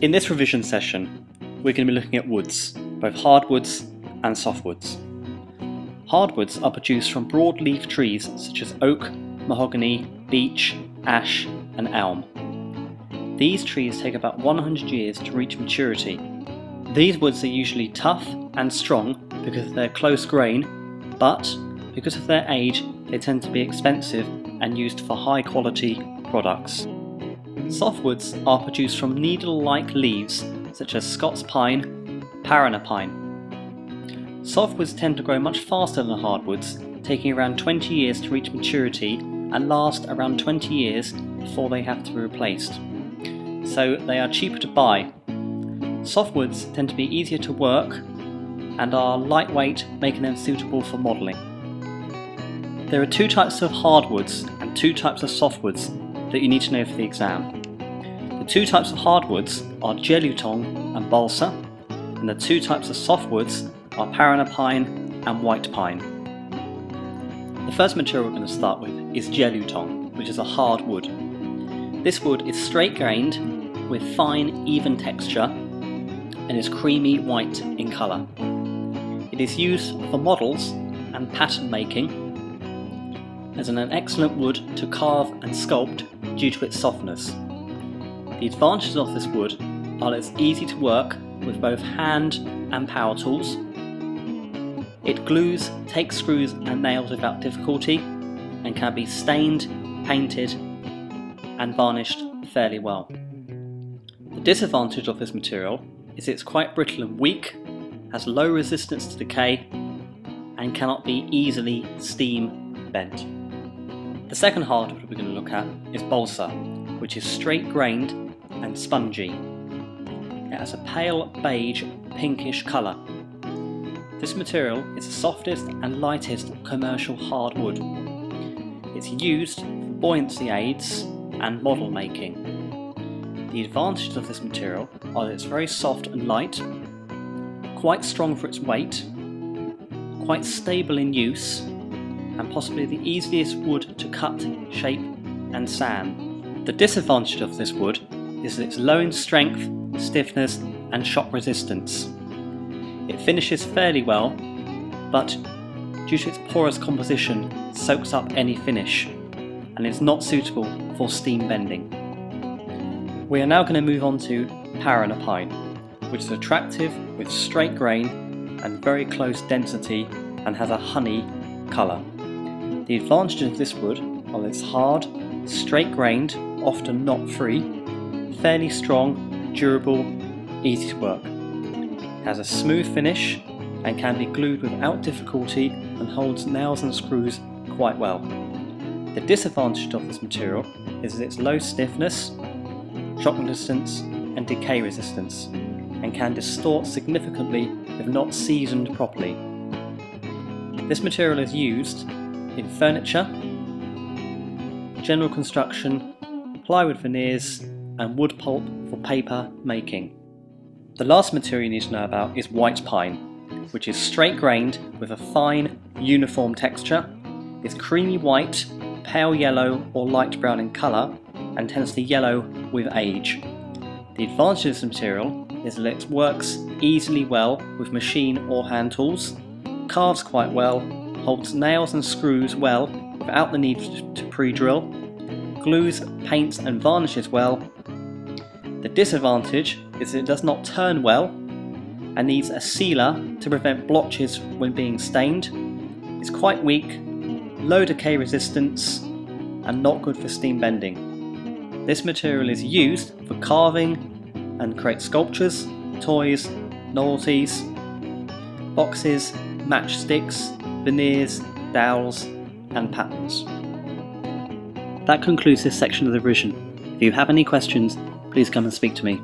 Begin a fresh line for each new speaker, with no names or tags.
In this revision session, we're going to be looking at woods, both hardwoods and softwoods. Hardwoods are produced from broadleaf trees such as oak, mahogany, beech, ash and elm. These trees take about 100 years to reach maturity. These woods are usually tough and strong because of their close grain, but because of their age they tend to be expensive and used for high quality products. Softwoods are produced from needle-like leaves such as Scots pine, Parana pine. Softwoods tend to grow much faster than hardwoods, taking around 20 years to reach maturity and last around 20 years before they have to be replaced. So they are cheaper to buy. Softwoods tend to be easier to work and are lightweight, making them suitable for modelling. There are two types of hardwoods and two types of softwoods that you need to know for the exam. The two types of hardwoods are Jelutong and Balsa, and the two types of softwoods are Parana pine and white pine. The first material we're going to start with is Jelutong, which is a hard wood. This wood is straight grained with fine, even texture and is creamy white in colour. It is used for models and pattern making as an excellent wood to carve and sculpt due to its softness. The advantages of this wood are that it's easy to work with both hand and power tools. It glues, takes screws and nails without difficulty and can be stained, painted and varnished fairly well. The disadvantage of this material is it's quite brittle and weak, has low resistance to decay and cannot be easily steam bent. The second hardwood we're going to look at is Balsa, which is straight grained and spongy. It has a pale beige pinkish colour. This material is the softest and lightest commercial hardwood. It's used for buoyancy aids and model making. The advantages of this material are that it's very soft and light, quite strong for its weight, quite stable in use, and possibly the easiest wood to cut, shape and sand. The disadvantage of this wood is that it's low in strength, stiffness and shock resistance. It finishes fairly well, but due to its porous composition soaks up any finish and is not suitable for steam bending. We are now going to move on to Parana pine, which is attractive with straight grain and very close density and has a honey colour. The advantages of this wood are that it's hard, straight grained, often knot free, fairly strong, durable, easy to work. It has a smooth finish and can be glued without difficulty and holds nails and screws quite well. The disadvantage of this material is that it's low stiffness, shock resistance and decay resistance and can distort significantly if not seasoned properly. This material is used in furniture, general construction, plywood veneers and wood pulp for paper making. The last material you need to know about is white pine, which is straight grained with a fine, uniform texture. It's creamy white, pale yellow or light brown in colour and tends to yellow with age. The advantage of this material is that it works easily well with machine or hand tools, carves quite well, holds nails and screws well without the need to pre-drill, glues, paints and varnishes well. The disadvantage is that it does not turn well and needs a sealer to prevent blotches when being stained. It's quite weak, low decay resistance and not good for steam bending. This material is used for carving and create sculptures, toys, novelties, boxes, matchsticks, veneers, dowels and patterns. That concludes this section of the revision. If you have any questions, please come and speak to me.